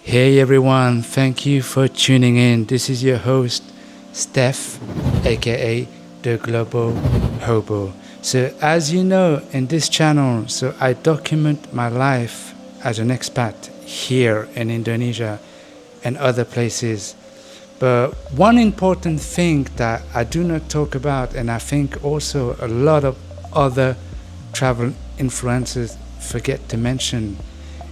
Hey everyone, thank you for tuning in. This is your host, Steph, aka the Global Hobo. So, as you know, in this channel, I document my life as an expat here in Indonesia and other places. But one important thing that I do not talk about, and I think also a lot of other travel influencers forget to mention,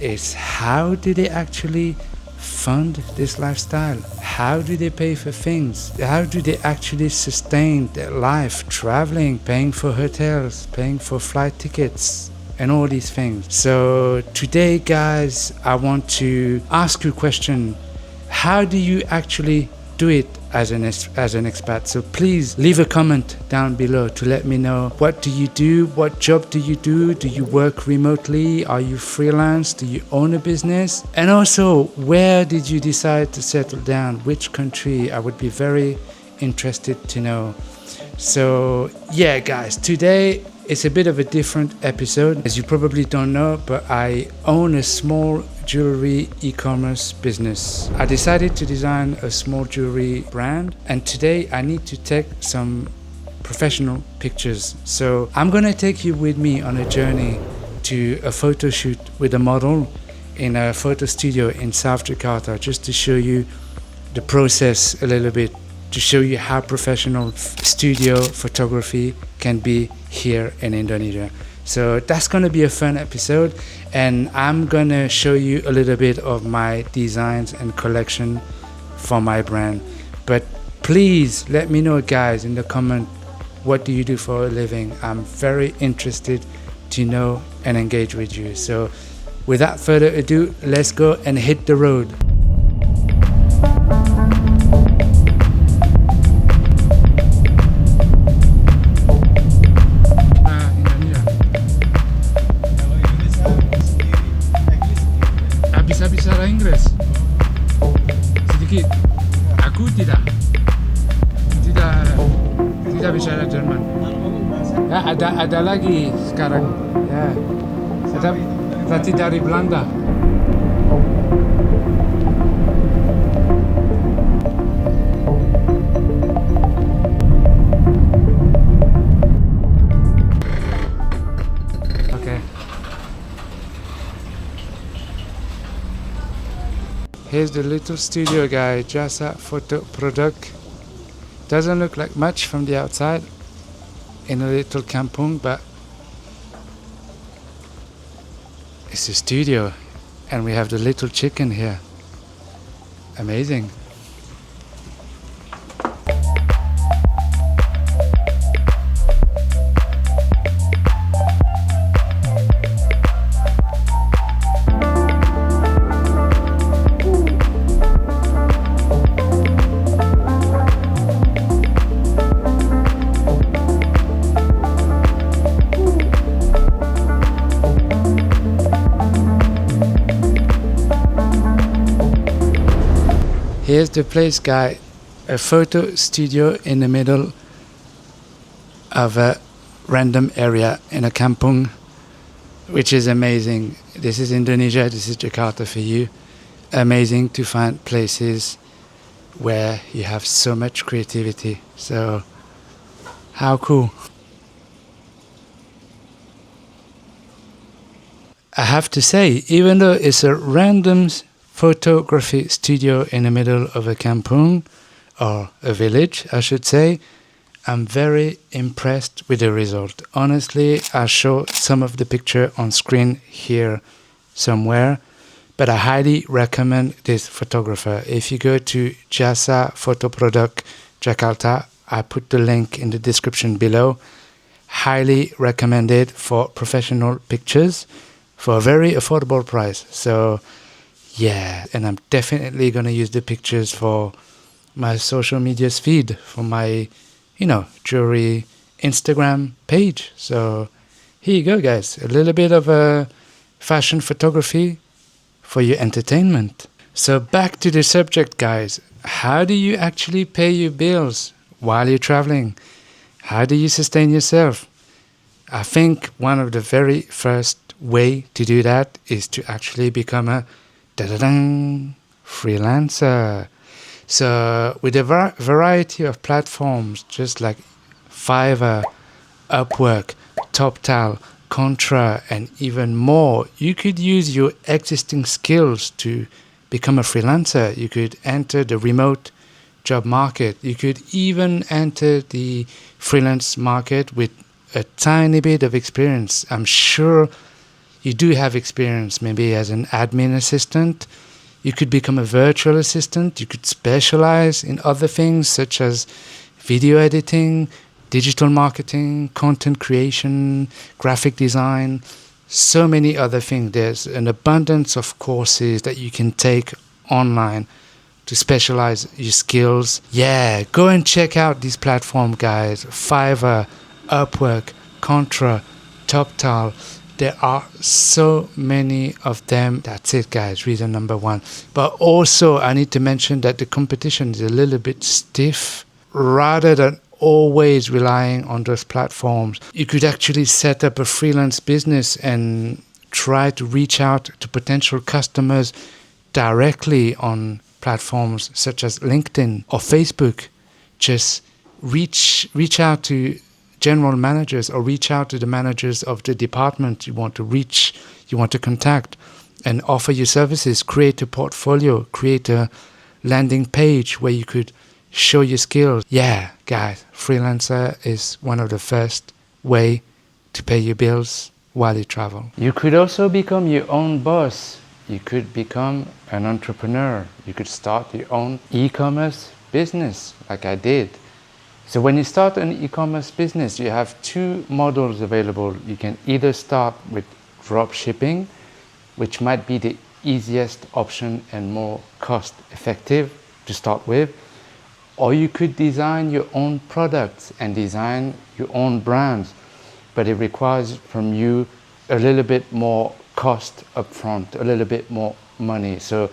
is how do they actually fund this lifestyle? How do they pay for things? How do they actually sustain their life traveling, paying for hotels, paying for flight tickets, and all these things? So today, guys, I want to ask you a question. How do you actually do it as an expat? So please leave a comment down below to let me know, what do you do? What job do you do? Do you work remotely? Are you freelance? Do you own a business? And also, where did you decide to settle down? Which country? I would be very interested to know. So yeah, guys, today it's a bit of a different episode. As you probably don't know, but I own a small jewelry e-commerce business. I decided to design a small jewelry brand, and today I need to take some professional pictures. So I'm gonna take you with me on a journey to a photo shoot with a model in a photo studio in South Jakarta, just to show you the process a little bit, to show you how professional studio photography can be here in Indonesia. So that's going to be a fun episode, and I'm going to show you a little bit of my designs and collection for my brand. But please let me know, guys, in the comment, what do you do for a living? I'm very interested to know and engage with you. So without further ado, let's go and hit the road. Inggris sedikit. Aku tidak bicara Jerman. Ya, ada lagi sekarang. Ya, berarti dari Belanda. Here's the little studio guy, Jasa Photo Product. Doesn't look like much from the outside in a little kampung, but it's a studio, and we have the little chicken here. Amazing. Here's the place, guy, a photo studio in the middle of a random area in a kampung, which is amazing. This is Indonesia, this is Jakarta for you. Amazing to find places where you have so much creativity. So, how cool. I have to say, even though it's a random photography studio in the middle of a kampung, or a village, I should say, I'm very impressed with the result. Honestly, I'll show some of the picture on screen here somewhere, but I highly recommend this photographer. If you go to Jasa Photo Product Jakarta, I put the link in the description below. Highly recommended for professional pictures for a very affordable price. So yeah, and I'm definitely going to use the pictures for my social media feed, for my, jewelry Instagram page. So here you go, guys. A little bit of a fashion photography for your entertainment. So back to the subject, guys. How do you actually pay your bills while you're traveling? How do you sustain yourself? I think one of the very first way to do that is to actually become a freelancer. So with a variety of platforms, just like Fiverr, Upwork, TopTal, Contra, and even more, you could use your existing skills to become a freelancer. You could enter the remote job market. You could even enter the freelance market with a tiny bit of experience. I'm sure you do have experience, maybe as an admin assistant. You could become a virtual assistant. You could specialize in other things such as video editing, digital marketing, content creation, graphic design, so many other things. There's an abundance of courses that you can take online to specialize your skills. Yeah, go and check out these platforms, guys. Fiverr, Upwork, Contra, TopTal. There are so many of them. That's it, guys. Reason number one. But also, I need to mention that the competition is a little bit stiff. Rather than always relying on those platforms, you could actually set up a freelance business and try to reach out to potential customers directly on platforms such as LinkedIn or Facebook. Just reach out to general managers or reach out to the managers of the department you want to contact, and offer your services. Create a portfolio, create a landing page where you could show your skills. Yeah, guys, freelancer is one of the first way to pay your bills while you travel. You could also become your own boss. You could become an entrepreneur. You could start your own e-commerce business like I did. So when you start an e-commerce business, you have two models available. You can either start with drop shipping, which might be the easiest option and more cost effective to start with, or you could design your own products and design your own brands, but it requires from you a little bit more cost upfront, a little bit more money. So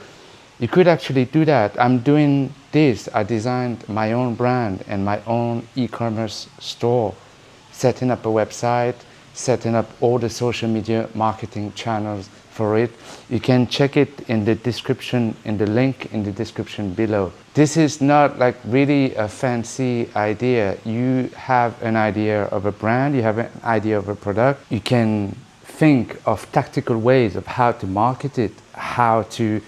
you could actually do that. I'm doing this. I designed my own brand and my own e-commerce store, setting up a website, setting up all the social media marketing channels for it. You can check it in the description, in the link in the description below. This is not like really a fancy idea. You have an idea of a brand, you have an idea of a product. You can think of tactical ways of how to market it, how to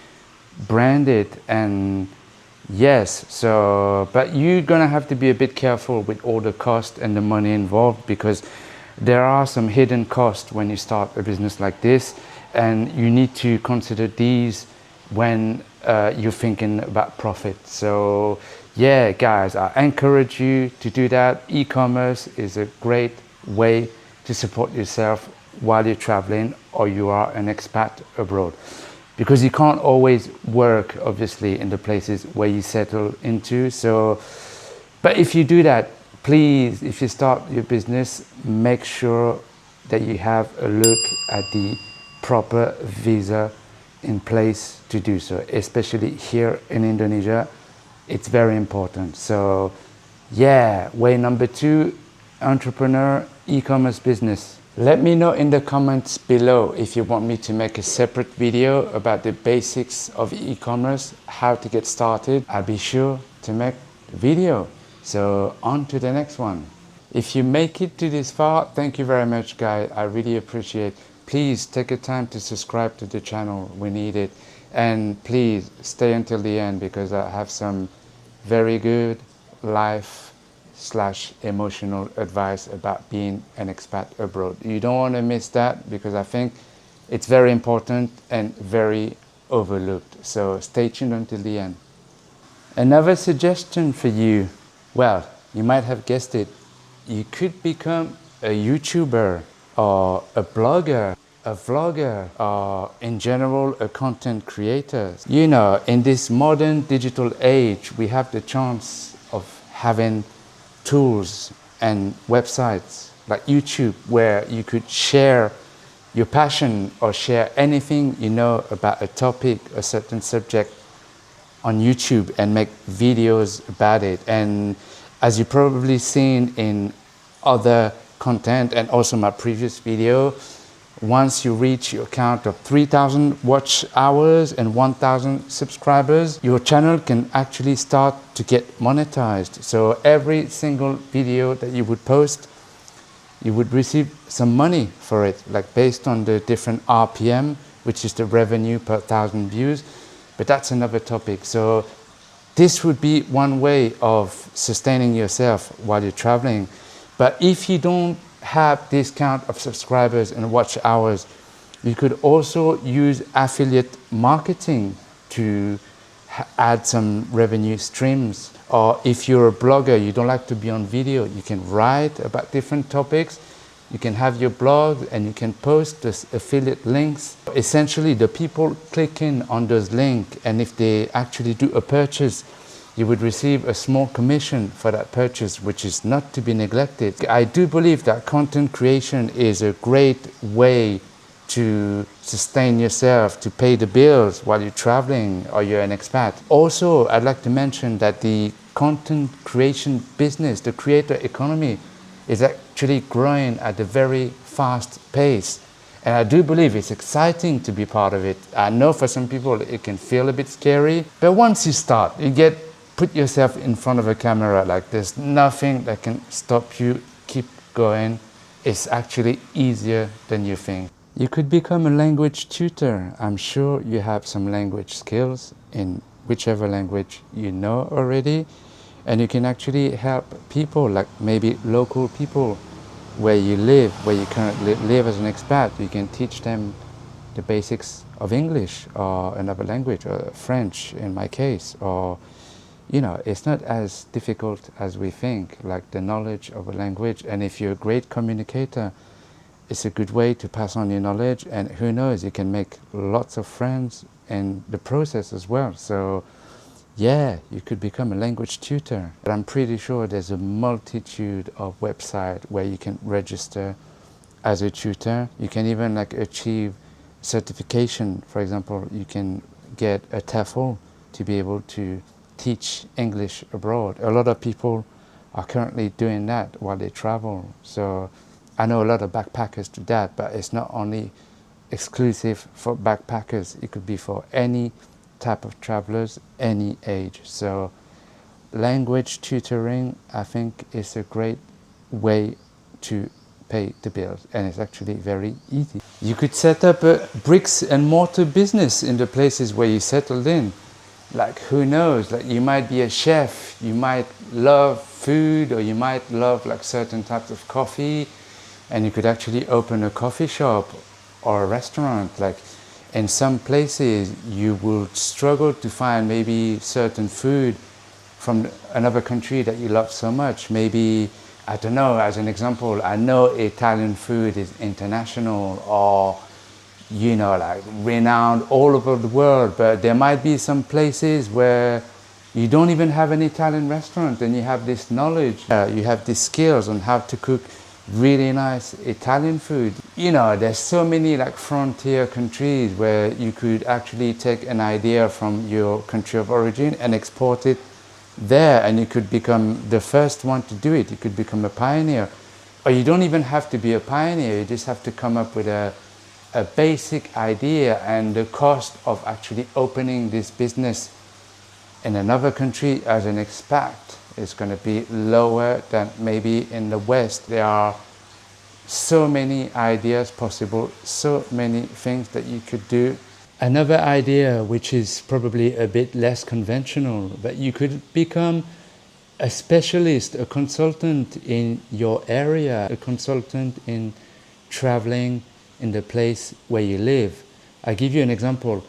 brand it, and yes, so but you're gonna have to be a bit careful with all the cost and the money involved, because there are some hidden costs when you start a business like this, and you need to consider these when you're thinking about profit. So yeah, guys, I encourage you to do that. E-commerce is a great way to support yourself while you're traveling or you are an expat abroad, because you can't always work obviously in the places where you settle into. So but if you do that, please, if you start your business, make sure that you have a look at the proper visa in place to do so, especially here in Indonesia. It's very important. So yeah, way number 2, entrepreneur, e-commerce business. Let me know in the comments below if you want me to make a separate video about the basics of e-commerce, how to get started. I'll be sure to make the video. So on to the next one. If you make it to this far, thank you very much, guys. I really appreciate it. Please take a time to subscribe to the channel. We need it. And please stay until the end, because I have some very good life/emotional advice about being an expat abroad. You don't want to miss that, because I think it's very important and very overlooked. So stay tuned until the end. Another suggestion for you, well, you might have guessed it, you could become a YouTuber or a blogger, a vlogger, or in general a content creator. You know, in this modern digital age, we have the chance of having tools and websites like YouTube, where you could share your passion or share anything you know about a topic, a certain subject on YouTube, and make videos about it. And as you've probably seen in other content and also my previous video, Once you reach your count of 3,000 watch hours and 1,000 subscribers, your channel can actually start to get monetized. So every single video that you would post, you would receive some money for it, like based on the different RPM, which is the revenue per 1,000 views. But that's another topic. So this would be one way of sustaining yourself while you're traveling. But if you don't have this count of subscribers and watch hours, you could also use affiliate marketing to add some revenue streams. Or if you're a blogger, you don't like to be on video, you can write about different topics. You can have your blog and you can post those affiliate links. Essentially, the people click in on those links, and if they actually do a purchase, you would receive a small commission for that purchase, which is not to be neglected. I do believe that content creation is a great way to sustain yourself, to pay the bills while you're traveling or you're an expat. Also, I'd like to mention that the content creation business, the creator economy, is actually growing at a very fast pace. And I do believe it's exciting to be part of it. I know for some people it can feel a bit scary, but once you start, put yourself in front of a camera, like there's nothing that can stop you. Keep going. It's actually easier than you think. You could become a language tutor. I'm sure you have some language skills in whichever language you know already. And you can actually help people, like maybe local people where you live, where you currently live as an expat. You can teach them the basics of English or another language, or French in my case. Or, you know, it's not as difficult as we think, like the knowledge of a language. And if you're a great communicator, it's a good way to pass on your knowledge. And who knows, you can make lots of friends in the process as well. So yeah, you could become a language tutor. But I'm pretty sure there's a multitude of websites where you can register as a tutor. You can even like achieve certification. For example, you can get a TEFL to be able to teach English abroad. A lot of people are currently doing that while they travel. So I know a lot of backpackers do that, but it's not only exclusive for backpackers. It could be for any type of travelers, any age. So language tutoring, I think, is a great way to pay the bills, and it's actually very easy. You could set up a bricks and mortar business in the places where you settled in. Like, who knows, like you might be a chef, you might love food, or you might love like certain types of coffee, and you could actually open a coffee shop or a restaurant. Like in some places you will struggle to find maybe certain food from another country that you love so much. Maybe, I don't know, as an example, I know Italian food is international, or you know, like renowned all over the world, but there might be some places where you don't even have an Italian restaurant, and you have this knowledge, you have these skills on how to cook really nice Italian food. You know, there's so many like frontier countries where you could actually take an idea from your country of origin and export it there, and you could become the first one to do it. You could become a pioneer. Or you don't even have to be a pioneer, you just have to come up with a basic idea, and the cost of actually opening this business in another country as an expat is going to be lower than maybe in the West. There are so many ideas possible, so many things that you could do. Another idea, which is probably a bit less conventional, but you could become a specialist, a consultant in your area, a consultant in traveling in the place where you live. I'll give you an example.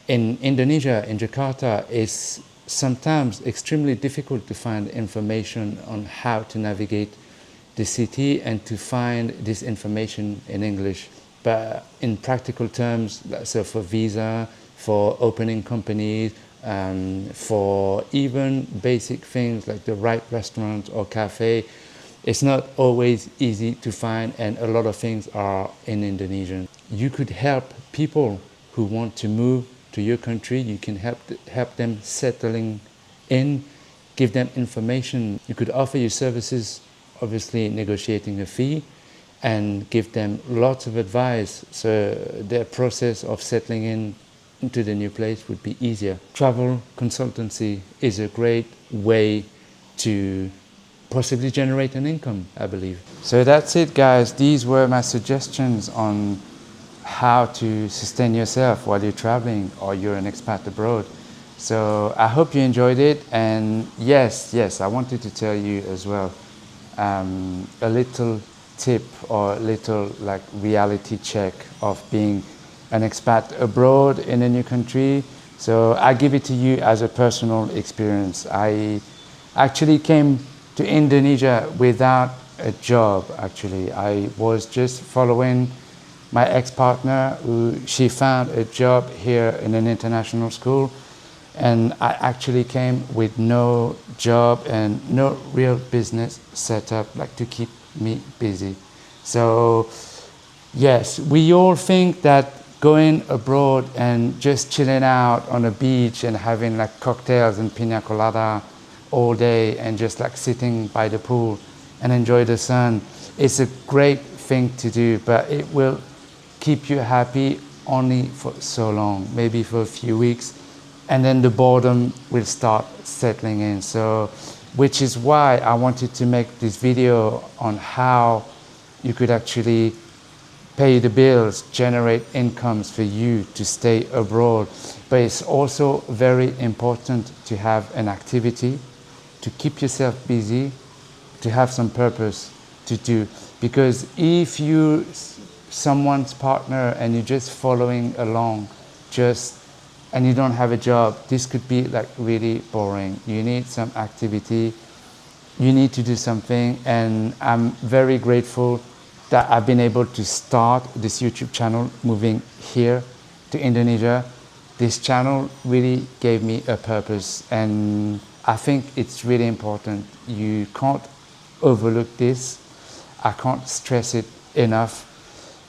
In Indonesia, in Jakarta, it's sometimes extremely difficult to find information on how to navigate the city and to find this information in English. But in practical terms, so for visa, for opening companies, for even basic things like the right restaurant or cafe, it's not always easy to find, and a lot of things are in Indonesian. You could help people who want to move to your country. You can help them settling in, give them information. You could offer your services, obviously negotiating a fee, and give them lots of advice so their process of settling into the new place would be easier. Travel consultancy is a great way to possibly generate an income, I believe. So that's it, guys. These were my suggestions on how to sustain yourself while you're traveling or you're an expat abroad. So I hope you enjoyed it. And yes, I wanted to tell you as well a little tip or a little like reality check of being an expat abroad in a new country. So I give it to you as a personal experience. I actually came to Indonesia without a job. Actually, I was just following my ex-partner, who she found a job here in an international school, and I actually came with no job and no real business set up like to keep me busy. So yes, we all think that going abroad and just chilling out on a beach and having like cocktails and pina colada all day and just like sitting by the pool and enjoy the sun is a great thing to do, but it will keep you happy only for so long, maybe for a few weeks, and then the boredom will start settling in. So, which is why I wanted to make this video on how you could actually pay the bills, generate incomes for you to stay abroad. But it's also very important to have an activity, to keep yourself busy, to have some purpose to do. Because if you someone's partner and you're just following along, and you don't have a job, this could be like really boring. You need some activity, you need to do something, and I'm very grateful that I've been able to start this YouTube channel moving here to Indonesia. This channel really gave me a purpose, and I think it's really important. You can't overlook this. I can't stress it enough,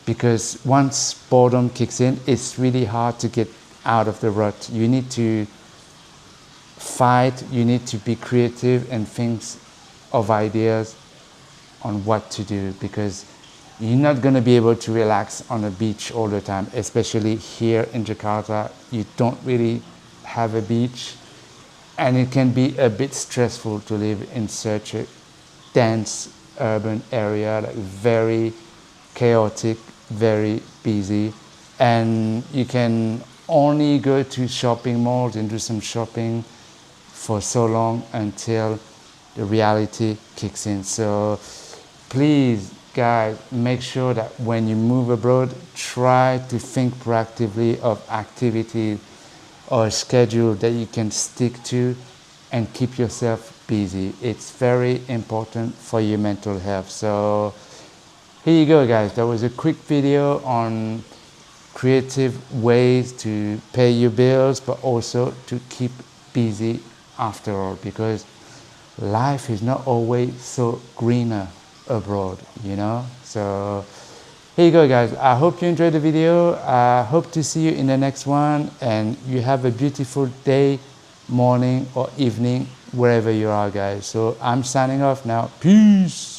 because once boredom kicks in, it's really hard to get out of the rut. You need to fight, you need to be creative and think of ideas on what to do, because you're not going to be able to relax on a beach all the time, especially here in Jakarta. You don't really have a beach, and it can be a bit stressful to live in such a dense urban area, like very chaotic, very busy, and you can only go to shopping malls and do some shopping for so long until the reality kicks in. So please, guys, make sure that when you move abroad, try to think proactively of activities or a schedule that you can stick to and keep yourself busy. It's very important for your mental health. So here you go, guys. That was a quick video on creative ways to pay your bills, but also to keep busy after all, because life is not always so greener abroad, you know. So here you go, guys. I hope you enjoyed the video. I hope to see you in the next one, and you have a beautiful day, morning or evening, wherever you are, guys. So I'm signing off now. Peace.